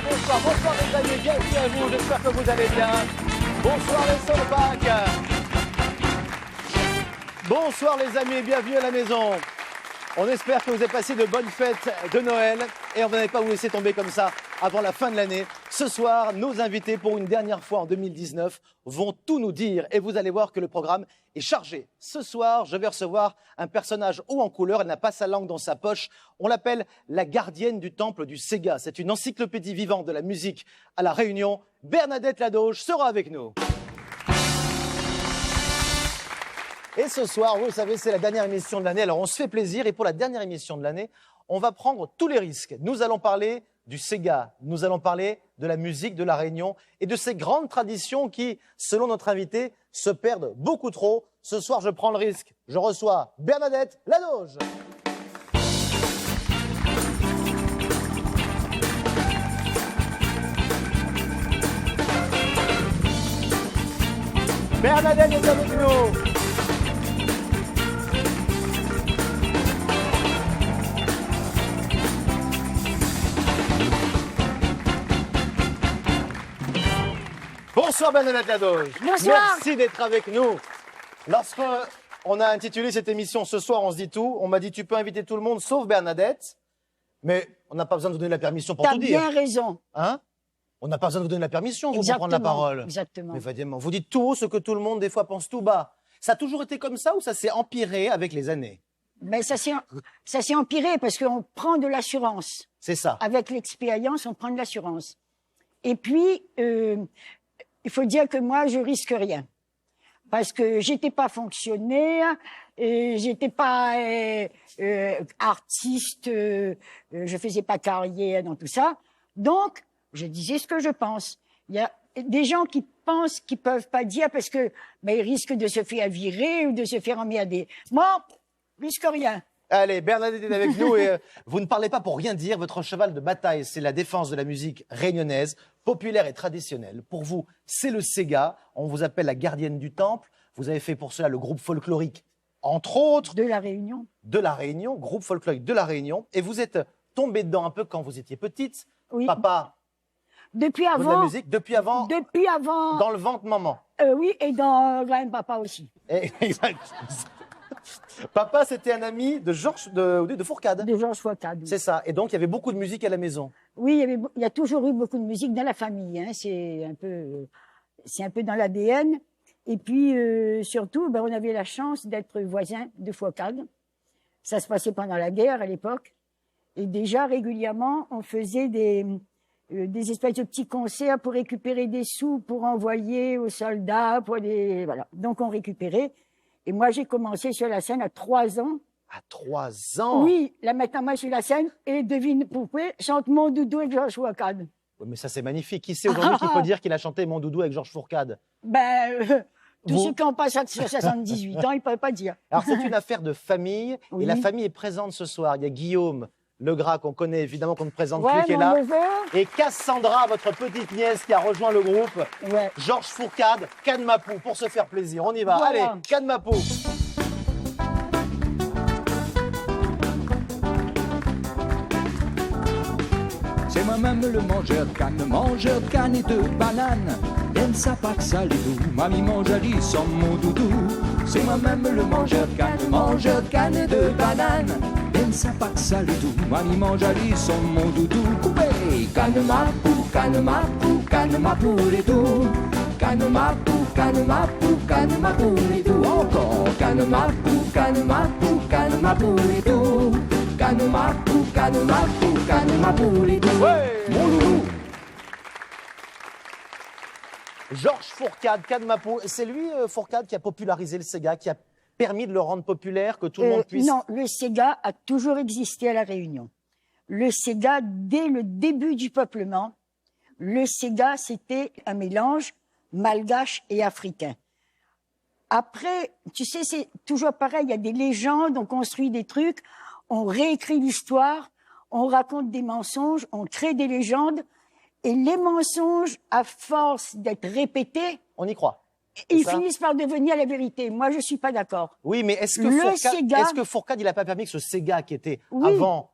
Bonsoir, bonsoir, bonsoir les amis, bienvenue à vous, j'espère que vous allez bien. Bonsoir les Slovaques. Bonsoir les amis, bienvenue à la maison. On espère que vous avez passé de bonnes fêtes de Noël et on ne va pas vous laisser tomber comme ça avant la fin de l'année. Ce soir, nos invités pour une dernière fois en 2019 vont tout nous dire et vous allez voir que le programme est chargé. Ce soir, je vais recevoir un personnage haut en couleur, elle n'a pas sa langue dans sa poche. On l'appelle la gardienne du temple du Sega. C'est une encyclopédie vivante de la musique à La Réunion. Bernadette Ladoge sera avec nous. Et ce soir, vous le savez, c'est la dernière émission de l'année. Alors on se fait plaisir et pour la dernière émission de l'année, on va prendre tous les risques. Nous allons parler du Sega, nous allons parler de la musique de La Réunion et de ces grandes traditions qui, selon notre invité, se perdent beaucoup trop. Ce soir, je prends le risque. Je reçois Bernadette Ladoge. Bernadette est avec nous. Bonsoir Bernadette Ladoge. Bonsoir. Merci d'être avec nous. Lorsqu'on a intitulé cette émission Ce soir, on se dit tout, on m'a dit tu peux inviter tout le monde sauf Bernadette, mais on n'a pas besoin de vous donner la permission pour tout dire. T'as bien raison. Hein? On n'a pas besoin de vous donner la permission pour prendre la parole. Exactement. Mais évidemment, vous dites tout haut ce que tout le monde des fois pense tout bas. Ça a toujours été comme ça ou ça s'est empiré avec les années? Mais ça s'est empiré parce qu'on prend de l'assurance. C'est ça. Avec l'expérience, on prend de l'assurance. Et puis, il faut dire que moi, je risque rien. Parce que j'étais pas fonctionnaire, j'étais pas artiste, je faisais pas carrière dans tout ça. Donc, je disais ce que je pense. Il y a des gens qui pensent qu'ils peuvent pas dire parce que ils risquent de se faire virer ou de se faire emmerder. Moi, je risque rien. Allez, Bernadette est avec nous et vous ne parlez pas pour rien dire. Votre cheval de bataille, c'est la défense de la musique réunionnaise, populaire et traditionnelle. Pour vous, c'est le Sega. On vous appelle la gardienne du temple. Vous avez fait pour cela le groupe folklorique, entre autres. De La Réunion. De La Réunion, groupe folklorique de La Réunion. Et vous êtes tombée dedans un peu quand vous étiez petite. Oui. Papa, depuis de la avant. musique, depuis avant. Depuis avant. Dans le ventre maman. Oui, et dans grand-papa aussi. Exact. Papa, c'était un ami de Georges de Fourcade. De Georges Fourcade. C'est ça. Et donc, il y avait beaucoup de musique à la maison. Oui, il y a toujours eu beaucoup de musique dans la famille. Hein. C'est un peu dans l'ADN. Et puis, surtout, on avait la chance d'être voisins de Fourcade. Ça se passait pendant la guerre à l'époque. Et déjà, régulièrement, on faisait des espèces de petits concerts pour récupérer des sous, pour envoyer aux soldats, voilà. Donc, on récupérait. Et moi, j'ai commencé sur la scène à 3 ans. À 3 ans? Oui, là maintenant, moi, je suis sur la scène et devine pourquoi, chante Mon Doudou avec Georges Fourcade. Oui, mais ça, c'est magnifique. Qui c'est aujourd'hui qui peut dire qu'il a chanté Mon Doudou avec Georges Fourcade? Tous ceux qui ont passé sur 78 ans, ils ne peuvent pas dire. Alors, c'est une affaire de famille. Oui. Et la famille est présente ce soir. Il y a Guillaume Legras, qu'on connaît évidemment, qu'on ne présente Ouais, plus, qui est mon là. neveu. Et Cassandra, votre petite nièce qui a rejoint le groupe. Ouais. Georges Fourcade, Canmapou, pour se faire plaisir. On y va. Voilà. Allez, Canmapou. C'est moi-même le mangeur de canne et de banane. Aime ça pas que ça les doux, mamie mange à lit sans mon doudou. C'est moi-même le mangeur de canne et de banane. Aime ça pas que ça les doux, mamie mange à lit sans mon doudou. Coupé, canne ma pour les doux. Canne ma pour les doux. Encore, canne ma pour les doux. Canne ma pour les doux. Ouais. Mon loulou. Georges Fourcade, Canmapou. C'est lui, Fourcade, qui a popularisé le Sega, qui a permis de le rendre populaire, que tout le monde puisse... Non, le Sega a toujours existé à La Réunion. Le Sega, dès le début du peuplement, le Sega, c'était un mélange malgache et africain. Après, tu sais, c'est toujours pareil, il y a des légendes, on construit des trucs, on réécrit l'histoire, on raconte des mensonges, on crée des légendes, et les mensonges, à force d'être répétés, On y croit. ils finissent par devenir la vérité. Moi, je suis pas d'accord. Oui, mais est-ce Le que Sega- Fourcade, il n'a pas permis que ce Sega qui était Oui. avant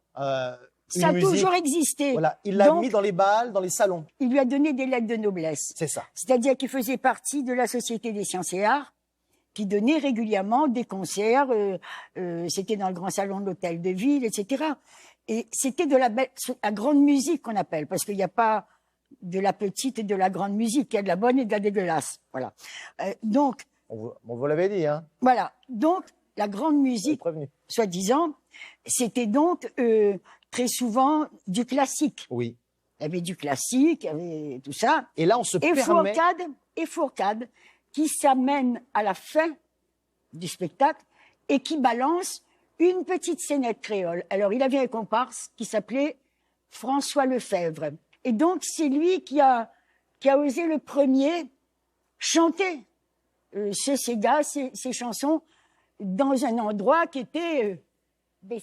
Ça a musique. toujours existé. Voilà, il l'a Donc, mis dans les bals, dans les salons. il lui a donné des lettres de noblesse. C'est ça. C'est-à-dire qu'il faisait partie de la Société des sciences et arts, qui donnait régulièrement des concerts. C'était dans le grand salon de l'hôtel de ville, etc. Et c'était de la grande musique qu'on appelle, parce qu'il n'y a pas de la petite et de la grande musique, il y a de la bonne et de la dégueulasse. Voilà. Donc, On vous l'avait dit, hein. voilà. Donc, la grande Vous musique, prévenu. soi-disant, c'était donc très souvent du classique. Oui. Il y avait du classique, il y avait tout ça. Et là, on se Et permet... Fourcade, qui s'amène à la fin du spectacle et qui balance une petite scénette créole. Alors, il avait un comparse qui s'appelait François Lefebvre. Et donc, c'est lui qui a osé le premier chanter ces chansons dans un endroit qui était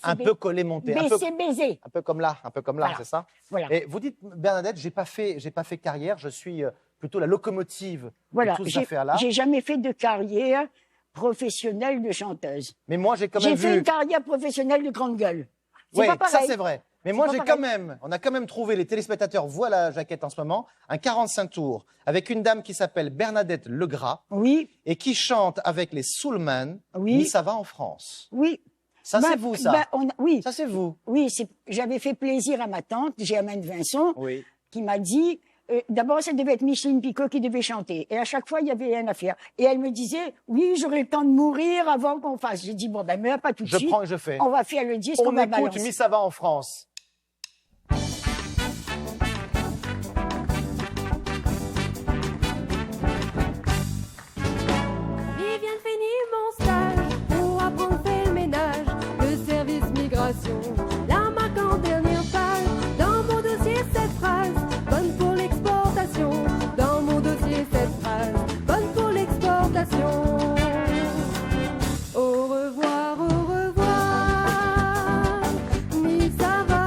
un peu collé, monté. baisé. Un peu comme là, Voilà. c'est ça? Voilà. Et vous dites, Bernadette, j'ai pas fait carrière, je suis plutôt la locomotive Voilà. de toutes ces affaires-là. J'ai jamais fait de carrière professionnelle de chanteuse. Mais moi, j'ai quand même J'ai fait vu... une carrière professionnelle de grande gueule. C'est Oui, pas pareil. ça c'est vrai. Mais C'est moi, pas j'ai pareil. quand même, on a quand même trouvé, les téléspectateurs voient la jaquette en ce moment, un 45 tours avec une dame qui s'appelle Bernadette Legras Oui, et qui chante avec les Soulman, Oui. Mais ça va en France. oui. Ça, Ben, c'est vous, ça. ben, oui, Ça, c'est vous. oui. J'avais fait plaisir à ma tante, Germaine Vincent, Oui. qui m'a dit. D'abord, ça devait être Micheline Picot qui devait chanter. Et à chaque fois, il y avait une affaire. Et elle me disait, oui, j'aurai le temps de mourir avant qu'on fasse. J'ai dit, bon, ben, meurs pas tout de Je suite. prends et je fais. On va faire le disque, On va écoute balancer. Mais ça va en France. Il vient de finir mon stage pour apprendre à faire le ménage. Le service migration, la marque en dernière page. Dans mon dossier, cette phrase, bonne pour l'exportation. Dans mon dossier, cette phrase, bonne pour l'exportation. Au revoir, mais ça va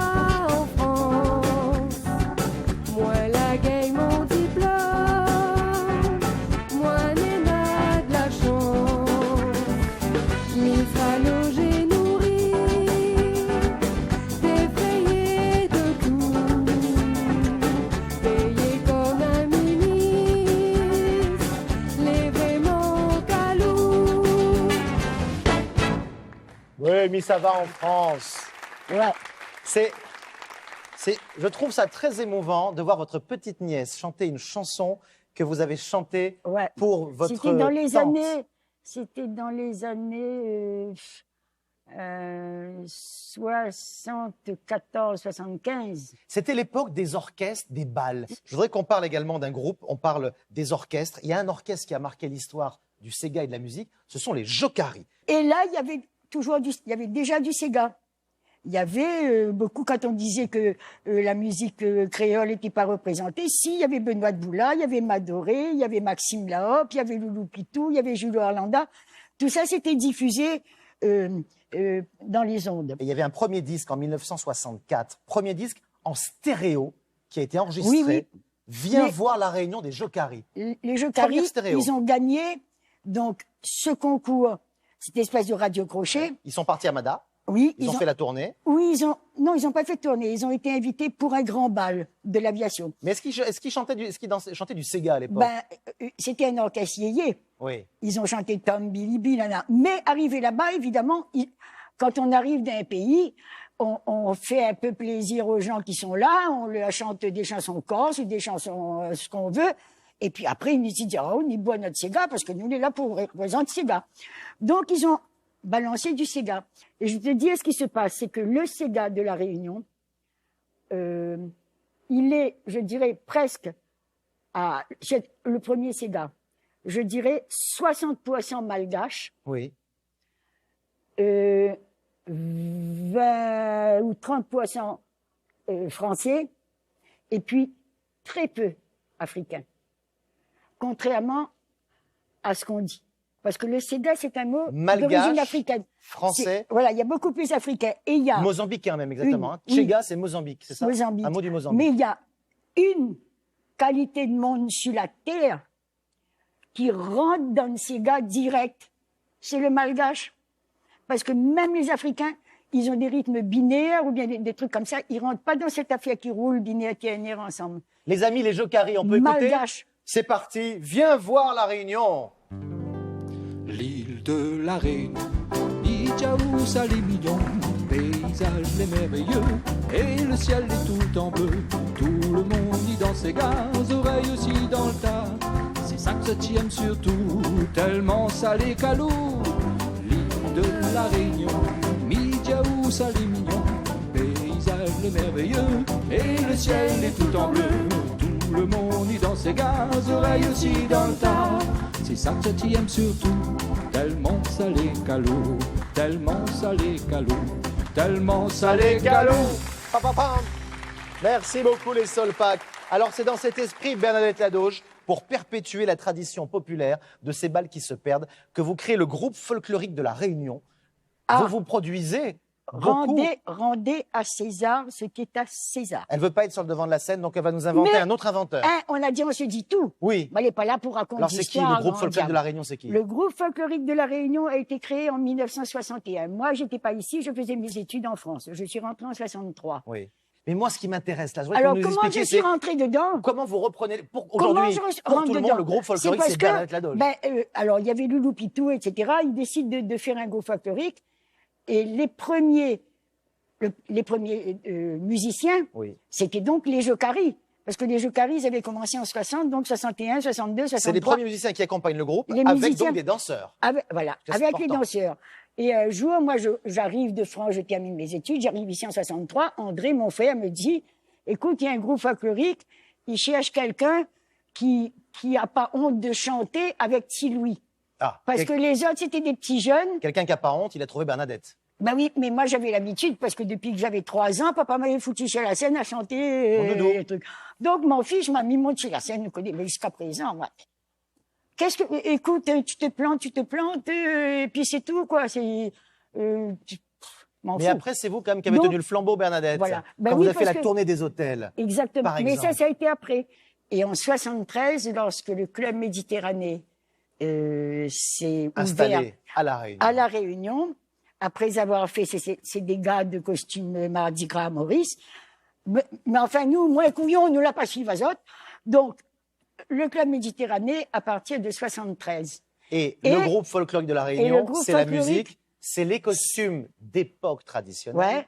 en France. Moi, la gagne mon diplôme. Moi, Néna de la chance. Mais sera logé, nourri, défrayé de tout. Payé comme un ministre, les vraiment calous. Oui, mais ça va en France. Ouais. Je trouve ça très émouvant de voir votre petite nièce chanter une chanson que vous avez chantée Ouais. pour votre C'était dans les tante. années. C'était dans les années 74, 75. C'était l'époque des orchestres, des bals. Je voudrais qu'on parle également d'un groupe, on parle des orchestres. Il y a un orchestre qui a marqué l'histoire du Sega et de la musique, ce sont les Jocaris. Et là, il y avait déjà du Sega. Il y avait beaucoup, quand on disait que la musique créole n'était pas représentée, si, il y avait Benoît de Boula, il y avait Madoré, il y avait Maxime Laop, il y avait Loulou Pitou, il y avait Julio Arlanda. Tout ça, c'était diffusé dans les ondes. Et il y avait un premier disque en 1964, premier disque en stéréo qui a été enregistré. Oui, oui. Viens Mais- voir la réunion des Jocaris. Les Jocaris, Première stéréo. ils ont gagné donc ce concours, cette espèce de radio-crochet. Ils sont partis à Mada, Oui, ils ont fait la tournée. Oui, non, ils n'ont pas fait tourner. Ils ont été invités pour un grand bal de l'aviation. Mais est-ce qu'ils chantaient du Sega à l'époque? Ben, c'était un orchestre yéyé. Oui. Ils ont chanté Tom Bilibi, nana. Mais arrivé là-bas, évidemment, quand on arrive d'un pays, on fait un peu plaisir aux gens qui sont là. On leur chante des chansons corses ou des chansons ce qu'on veut. Et puis après, ils nous disent, oh, on y boit notre Sega parce que nous, on est là pour représenter Sega. Donc, ils ont balancé du Sega. Et je te dis, ce qui se passe, c'est que le Sega de la Réunion, il est, je dirais, presque le premier Sega, je dirais 60% malgache, Oui. 20 ou 30% français, et puis très peu africain. Contrairement à ce qu'on dit. Parce que le Sega, c'est un mot Malgache, d'origine africaine. Français, Voilà, il y a beaucoup plus africain. Et il y a mozambicain même exactement. hein. oui. Chega, c'est Mozambique, c'est ça? Mozambique. Un mot du Mozambique. Mais il y a une qualité de monde sur la terre qui rentre dans le Sega direct. C'est le malgache. Parce que même les Africains, ils ont des rythmes binaires ou bien des trucs comme ça. Ils rentrent pas dans cette affaire qui roule, binaire, TNR ensemble. Les amis, les Jocaris, on peut écouter? Malgache. C'est parti, viens voir la Réunion. L'île de la Réunion, Ijaou, ça les millions, paysage les merveilleux, et le ciel est tout en bleu. Tout le monde y dans ses gars, oreilles aussi dans le tas. C'est ça que tu aimes surtout, tellement salé calou. L'île de la Réunion, Ijaou, ça les millions, paysage les merveilleux, et le ciel est tout en bleu. Tout le monde y dans ses gars, oreilles aussi dans le tas. C'est ça que tu aimes surtout, tellement salé calou, tellement salé calou, tellement salé calou. Pam, pam, pam. Merci beaucoup les Solpac. Alors c'est dans cet esprit, Bernadette Ladoge, pour perpétuer la tradition populaire de ces bals qui se perdent, que vous créez le groupe folklorique de la Réunion. Ah. Vous produisez beaucoup. Rendez à César ce qui est à César. Elle veut pas être sur le devant de la scène, donc elle va nous inventer Mais- un autre inventeur. Hein, on a dit, on se dit tout. Oui. Mais elle n'est pas là pour raconter Alors c'est qui l'histoire, le groupe grand folklorique de la diable. Réunion? C'est qui? Le groupe folklorique de la Réunion a été créé en 1961. Moi, j'étais pas ici, je faisais mes études en France. Je suis rentrée en 63. Oui. Mais moi, ce qui m'intéresse là, je voudrais Alors, que vous nous comment je expliquiez, suis c'est rentrée dedans? comment vous reprenez pour Comment aujourd'hui je pour rentre tout le dedans? monde le groupe folklorique, parce c'est que, Bernadette Ladoge. alors, il y avait Loulou Pitou, etc. Ils décident de faire un groupe folklorique. Et les premiers musiciens, Oui. c'était donc les Jocaris. Parce que les Jocaris, ils avaient commencé en 60, donc 61, 62, 63. C'est les premiers musiciens qui accompagnent le groupe Les avec musiciens- donc des danseurs. Voilà, C'est avec les important. danseurs. Et un jour, moi, j'arrive de France, je termine mes études, j'arrive ici en 63. André, mon frère, me dit, écoute, il y a un groupe folklorique, il cherche quelqu'un qui a pas honte de chanter avec Petit Louis. Ah, Parce que les autres, c'était des petits jeunes. quelqu'un qui n'a pas honte, il a trouvé Bernadette. Ben oui, mais moi, j'avais l'habitude, parce que depuis que j'avais 3 ans, papa m'avait foutu sur la scène à chanter Mon doudou. les trucs. Donc, mon fils m'a mis mon sur la scène, mais jusqu'à présent, ouais. Qu'est-ce que, écoute, tu te plantes, et puis c'est tout, quoi. C'est, m'en Mais fous. après, c'est vous quand même qui avez Donc, tenu le flambeau, Bernadette. voilà. Ben Quand oui, vous avez fait parce la que- tournée des hôtels. Exactement. Par Mais exemple. ça a été après. Et en 73, lorsque le club Méditerranée s'est ouvert Installé à la Réunion. à La Réunion, après avoir fait ces dégâts de costume Mardi Gras à Maurice. Mais enfin, nous, moins couillons, nous l'a pas suivi aux autres. Donc, le club Méditerranée, à partir de 73. Et Et- le groupe folklorique de la le Réunion, groupe c'est la folklorique- musique, c'est les costumes d'époque traditionnelle, Ouais.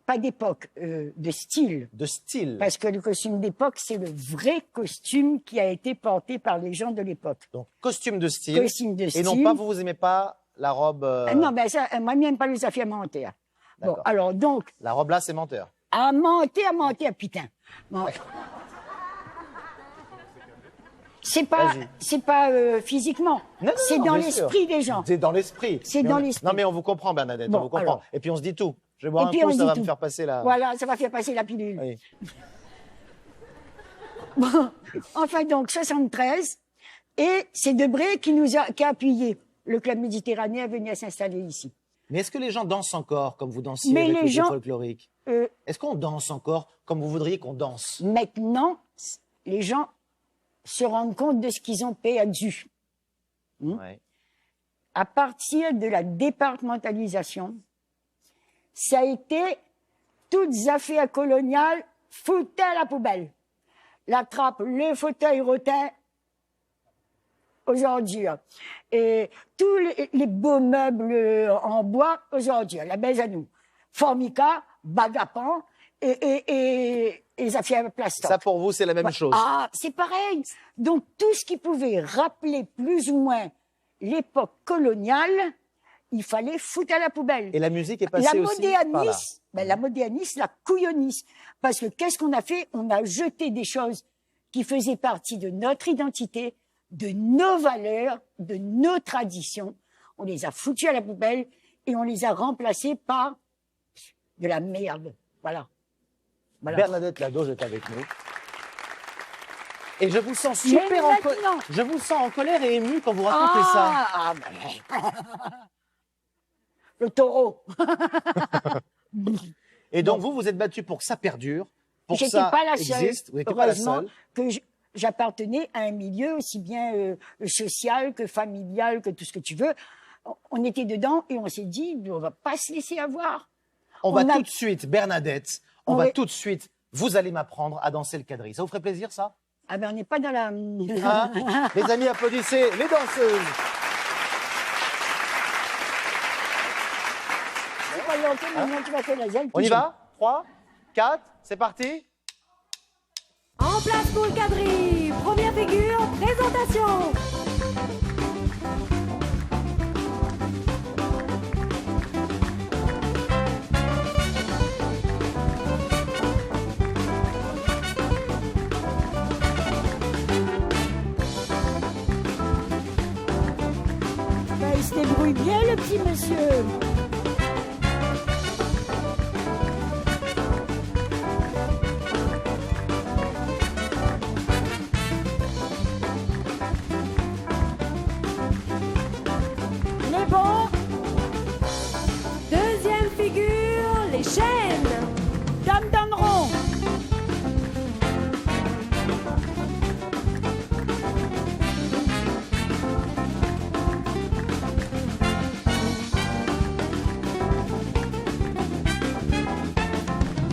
Pas d'époque, de style. de style. Parce que le costume d'époque, c'est le vrai costume qui a été porté par les gens de l'époque. Donc, costume de style. Costume de Et style. non pas, vous aimez pas la robe. Non, ben ça, moi, j'aime pas les affaires mentales. Bon, D'accord. alors, donc, La robe là, c'est menteur. à mentir, putain. Bon. C'est pas physiquement. Non, non, C'est non, dans bien sûr. l'esprit des gens. C'est dans l'esprit. C'est Mais dans on- l'esprit. Non, mais on vous comprend, Bernadette, Bon, on vous comprend. alors. Et puis on se dit tout. Je vais boire Et un puis, coup, on ça dit va tout. me faire passer la. Voilà, ça va faire passer la pilule. Oui. Bon, enfin, donc, 73. Et c'est Debré qui a appuyé le club Méditerranée à venir s'installer ici. Mais est-ce que les gens dansent encore comme vous dansiez Mais avec les le gens- groupe folklorique? Euh, Est-ce qu'on danse encore comme vous voudriez qu'on danse? Maintenant, les gens se rendent compte de ce qu'ils ont perdu. Ouais. À partir de la départementalisation, ça a été toutes affaires coloniales foutées à la poubelle. La trappe, le fauteuil rotin, aux ordures. Et tous les beaux meubles en bois, aux ordures. La baise à nous. Formica, bagapan et les affaires plastoc. Ça, pour vous, c'est la même chose. Ah, c'est pareil. Donc, tout ce qui pouvait rappeler plus ou moins l'époque coloniale, il fallait foutre à la poubelle. Et la musique est La passée aussi par là. moderniste, la moderniste, la couillonniste. Parce que qu'est-ce qu'on a fait? On a jeté des choses qui faisaient partie de notre identité, de nos valeurs, de nos traditions. On les a foutues à la poubelle et on les a remplacées par de la merde. Voilà. Voilà. Bernadette Ladoge est avec nous. Et je vous sens Mais super en colère. maintenant- Je vous sens en colère et ému quand vous racontez ça. Le taureau. Et donc vous êtes battu pour que ça perdure, pour que J'étais ça pas la seule. existe. Vous n'étiez pas la Heureusement seule. que j'appartenais à un milieu aussi bien social que familial, que tout ce que tu veux. On était dedans et on s'est dit, on va pas se laisser avoir. On va a- tout de suite, Bernadette, on va Oui. tout de suite, vous allez m'apprendre à danser le quadrille. Ça vous ferait plaisir, ça? Ah ben, on n'est pas dans la... Hein? Les amis, applaudissez les danseuses. C'est pas longtemps, maintenant tu vas faire la zèle. On y va? 3, 4, c'est parti. En place pour le quadrille, première figure, présentation. Ben, il se débrouille bien, le petit monsieur. Les bons, Deuxième figure, les chaînes. dame d'un rond.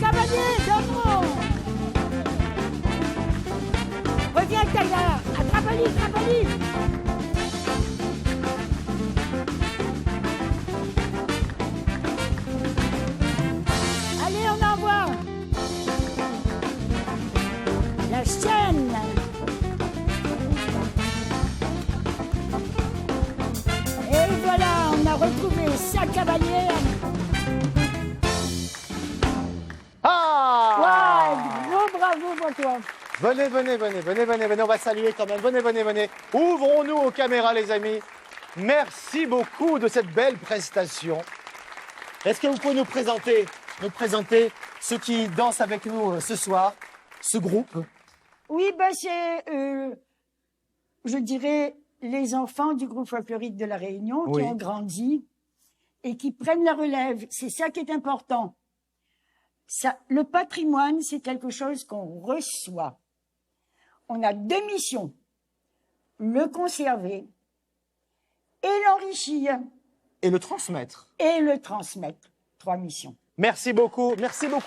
Cavalier d'un rond. Reviens, Taïla. Attrape-lui, attrape-lui. Allez, on envoie. La chaîne. Et voilà, on a retrouvé sa cavalière. Ah! Ouais, gros bravo pour toi. Venez, venez, venez, venez, venez, venez, on va saluer quand même. Venez, venez, venez. Ouvrons-nous aux caméras, les amis. Merci beaucoup de cette belle prestation. Est-ce que vous pouvez nous présenter ceux qui dansent avec nous ce soir, ce groupe? Oui, ben c'est, je dirais, les enfants du groupe folklorique de La Réunion Oui. qui ont grandi et qui prennent la relève. C'est ça qui est important. Ça, le patrimoine, c'est quelque chose qu'on reçoit. On a deux missions. Le conserver et l'enrichir Et le transmettre. et le transmettre. Trois missions. Merci beaucoup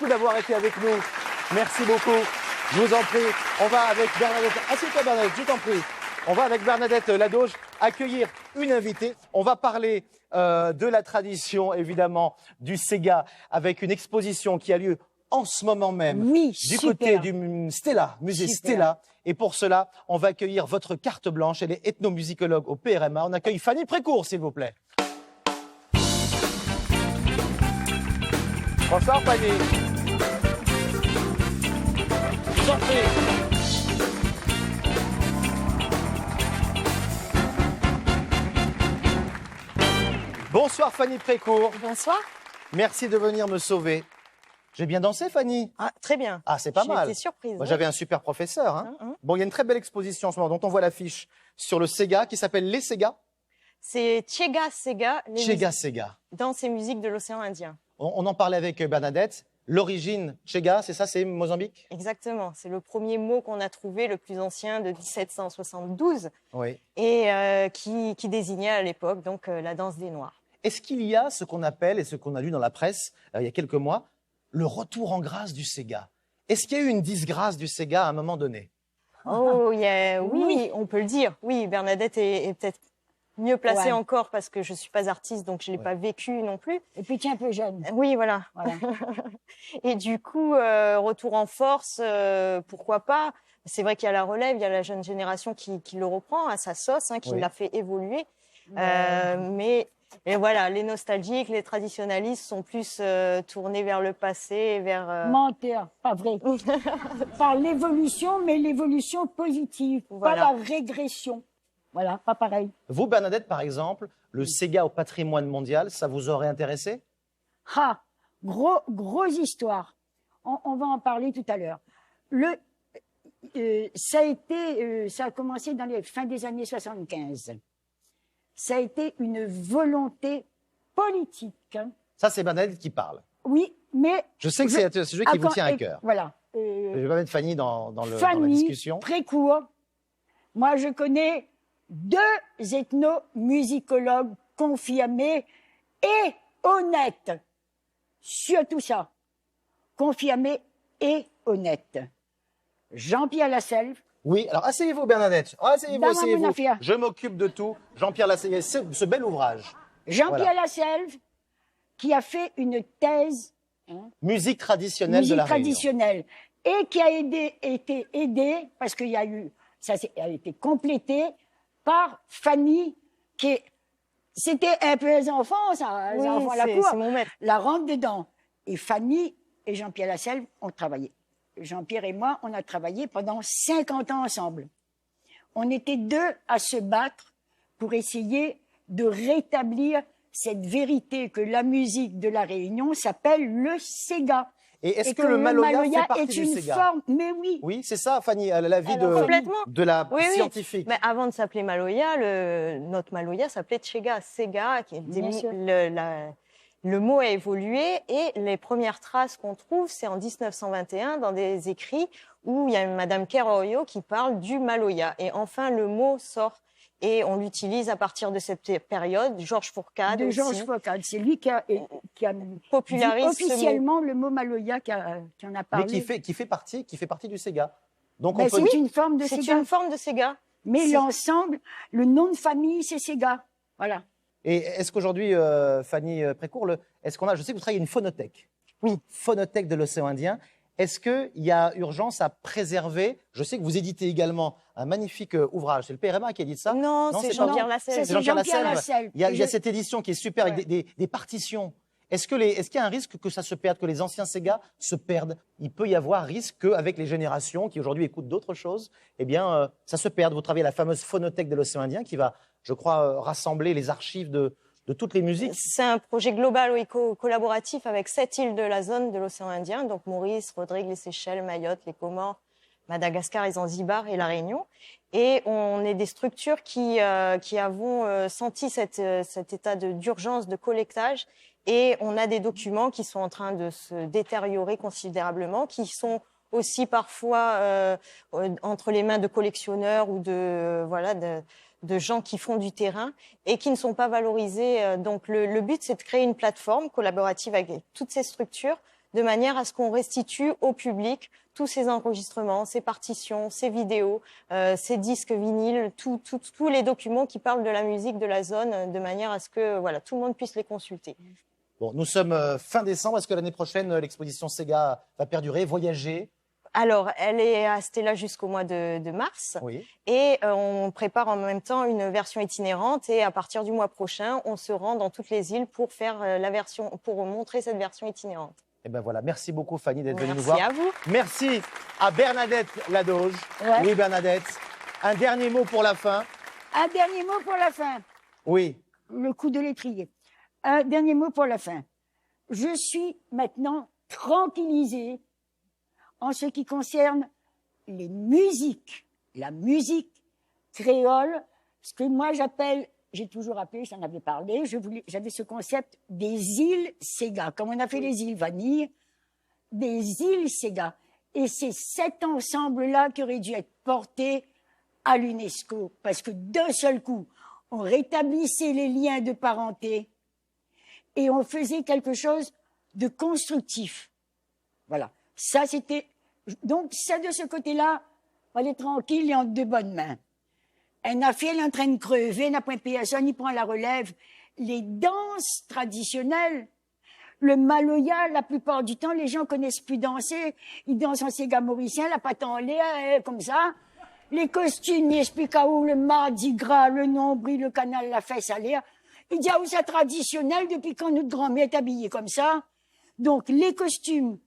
d'avoir été avec nous. Merci beaucoup. Je vous en prie, on va avec Bernadette. Assieds-toi Bernadette, je t'en prie. On va avec Bernadette Ladoge accueillir une invitée. On va parler de la tradition, évidemment, du Sega, avec une exposition qui a lieu en ce moment même Oui, du super. côté du Stella, musée Super. Stella. Et pour cela, on va accueillir votre carte blanche. Elle est ethnomusicologue au PRMA. On accueille Fanny Précourt, s'il vous plaît. Bonsoir Fanny. Je vous en prie. Bonsoir Fanny Précourt. Bonsoir. Merci de venir me sauver. J'ai bien dansé Fanny? Ah, très bien. Ah, c'est pas mal. J'ai été surprise. Moi, oui. j'avais un super professeur. Hein. Hein. Bon, il y a une très belle exposition en ce moment dont on voit l'affiche sur le Sega qui s'appelle Les Sega. C'est Chega Sega, les Chega musiques- Sega. danse et musique de l'océan Indien. On en parlait avec Bernadette. L'origine, Chega, c'est ça, c'est Mozambique? Exactement. C'est le premier mot qu'on a trouvé, le plus ancien de 1772, Oui. et qui désignait à l'époque donc la danse des Noirs. Est-ce qu'il y a ce qu'on appelle, et ce qu'on a lu dans la presse il y a quelques mois, le retour en grâce du Sega? Est-ce qu'il y a eu une disgrâce du Sega à un moment donné? Oh, oui, on peut le dire. Oui, Bernadette est peut-être mieux placée Ouais. encore parce que je suis pas artiste, donc je l'ai Ouais. pas vécu non plus. Et puis tu es un peu jeune. Oui, voilà. Voilà. Et du coup, retour en force, pourquoi pas? C'est vrai qu'il y a la relève, il y a la jeune génération qui le reprend à sa sauce, hein, qui Oui. l'a fait évoluer. Mais et voilà, les nostalgiques, les traditionalistes sont plus tournés vers le passé, vers. Menteur, pas vrai. Par l'évolution, mais l'évolution positive, Voilà. pas la régression. Voilà, pas pareil. Vous, Bernadette, par exemple, le Sega au patrimoine mondial, ça vous aurait intéressé? Ah, grosse histoire. On va en parler tout à l'heure. Ça a commencé dans les fins des années 75. Ça a été une volonté politique. Hein. Ça, c'est Bernadette qui parle. Oui, mais Je sais que c'est un sujet qui vous Attends, tient à cœur. Voilà. Je vais pas mettre Fanny dans la Fanny discussion. Précourt. Moi, je connais 2 ethnomusicologues confirmés et honnêtes. surtout ça, confirmé et honnête. Jean-Pierre Lasselve, Oui, alors asseyez-vous Bernadette, asseyez-vous, Dans mon asseyez-vous. affaire. Je m'occupe de tout. Jean-Pierre Lasselve, ce bel ouvrage. Jean-Pierre Voilà. Lasselve, qui a fait une thèse Musique traditionnelle de musique la Réunion. traditionnelle et qui a été aidé parce qu'il y a eu, a été complété par Fanny, c'était un peu les enfants, ça, les Oui, enfants à la c'est cour, mon maître. la rentre dedans. Et Fanny et Jean-Pierre Lasselve ont travaillé. Jean-Pierre et moi, on a travaillé pendant 50 ans ensemble. On était deux à se battre pour essayer de rétablir cette vérité que la musique de la Réunion s'appelle le Sega. Et est-ce Et que le Maloya fait est partie du une Sega? forme, mais oui. Oui, c'est ça, Fanny, l'avis Alors, complètement. de la Oui, oui. scientifique. Mais avant de s'appeler Maloya, notre Maloya s'appelait Tchega. Sega, Bien sûr. le mot a évolué et les premières traces qu'on trouve, c'est en 1921 dans des écrits où il y a Madame Keroyo qui parle du Maloya. Et enfin, le mot sort et on l'utilise à partir de cette période. Georges Fourcade De aussi Georges Fourcade. C'est lui qui a popularise dit officiellement le mot Maloya qui en a parlé. Mais qui fait partie du Sega. Donc Ben, on peut c'est une forme de C'est Sega. une forme de Sega. Mais c'est- l'ensemble, le nom de famille, c'est Sega. Voilà. Et est-ce qu'aujourd'hui, Fanny Précourt, je sais que vous travaillez à une phonothèque. Oui. Phonothèque de l'océan Indien. Est-ce qu'il y a urgence à préserver? Je sais que vous éditez également un magnifique ouvrage. C'est le PRMA qui a dit ça? Non, Non, c'est c'est pas Jean-Pierre vous. Lasselve. Ça, C'est Jean-Pierre Jean-Pierre Lasselve. Lasselve. Il y a Et cette édition qui est super avec des partitions. Est-ce qu'il y a un risque que ça se perde, que les anciens Sega se perdent? Il peut y avoir risque qu'avec les générations qui aujourd'hui écoutent d'autres choses, eh bien, ça se perde. Vous travaillez à la fameuse phonothèque de l'océan Indien qui va, je crois, rassembler les archives de toutes les musiques. C'est un projet global et collaboratif avec 7 îles de la zone de l'océan Indien, donc Maurice, Rodrigue, les Seychelles, Mayotte, les Comores, Madagascar et Zanzibar et la Réunion. Et on est des structures qui avons senti cet état d'urgence de collectage. Et on a des documents qui sont en train de se détériorer considérablement, qui sont aussi parfois entre les mains de collectionneurs ou de gens qui font du terrain et qui ne sont pas valorisés. Donc le but, c'est de créer une plateforme collaborative avec toutes ces structures de manière à ce qu'on restitue au public tous ces enregistrements, ces partitions, ces vidéos, ces disques vinyles, tous les documents qui parlent de la musique de la zone, de manière à ce que tout le monde puisse les consulter. Bon, nous sommes fin décembre. Est-ce que l'année prochaine, l'exposition Sega va perdurer, voyager? Alors, elle est restée là jusqu'au mois de mars. Oui. Et on prépare en même temps une version itinérante. Et à partir du mois prochain, on se rend dans toutes les îles pour faire pour montrer cette version itinérante. Et ben voilà, merci beaucoup Fanny d'être venue nous Merci voir. à vous. Merci à Bernadette Ladoge. Ouais. Oui, Bernadette. Un dernier mot pour la fin. Un dernier mot pour la fin. Oui. Le coup de l'étrier. Un dernier mot pour la fin. Je suis maintenant tranquillisée en ce qui concerne les musiques, la musique créole, ce que moi j'appelle, j'ai toujours appelé, j'en avais parlé, j'avais ce concept des îles Sega, comme on a fait les îles Vanille, des îles Sega. Et c'est cet ensemble-là qui aurait dû être porté à l'UNESCO, parce que d'un seul coup, on rétablissait les liens de parenté et on faisait quelque chose de constructif. Voilà. Ça, c'était... Donc, ça, de ce côté-là, on est tranquille et en de bonnes mains. Un affaire est en train de crever, n'a point personne, il prend la relève. Les danses traditionnelles, le Maloya, la plupart du temps, les gens connaissent plus danser. Ils dansent en Sega mauricien, la patte en l'air, comme ça. Les costumes, ils expliquent à où le mardi gras, le nombril, le canal, la fesse à l'air. Il dit, ah, où c'est traditionnel depuis quand notre grand-mère est habillée comme ça. Donc, les costumes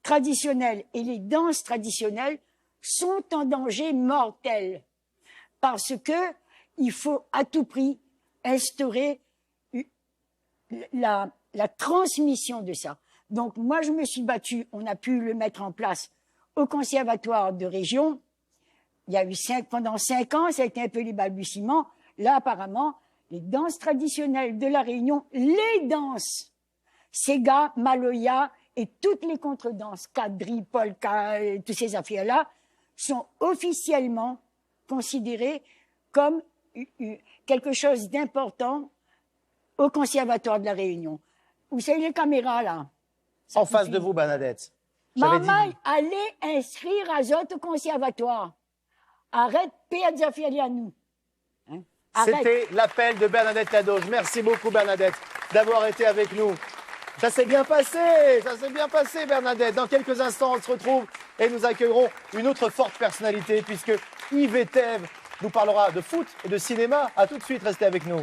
traditionnels et les danses traditionnelles sont en danger mortel. Parce que il faut à tout prix instaurer la transmission de ça. Donc, moi, je me suis battue, on a pu le mettre en place au conservatoire de région. Il y a eu pendant 5 ans, ça a été un peu les balbutiements. Là, apparemment, les danses traditionnelles de la Réunion, les danses Sega, Maloya et toutes les contredanses, quadrilles, polka, toutes ces affaires-là, sont officiellement considérées comme quelque chose d'important au Conservatoire de la Réunion. Vous savez les caméras, là? Ça En face suffit. de vous, Bernadette. J'avais dit- Maman, allez inscrire à autres conservatoires. Arrête perdre affaires à nous. Hein? Arrête. C'était l'appel de Bernadette Ladoge. Merci beaucoup, Bernadette, d'avoir été avec nous. Ça s'est bien passé, Bernadette. Dans quelques instants, on se retrouve et nous accueillerons une autre forte personnalité puisque Yves Etève nous parlera de foot et de cinéma. À tout de suite, restez avec nous.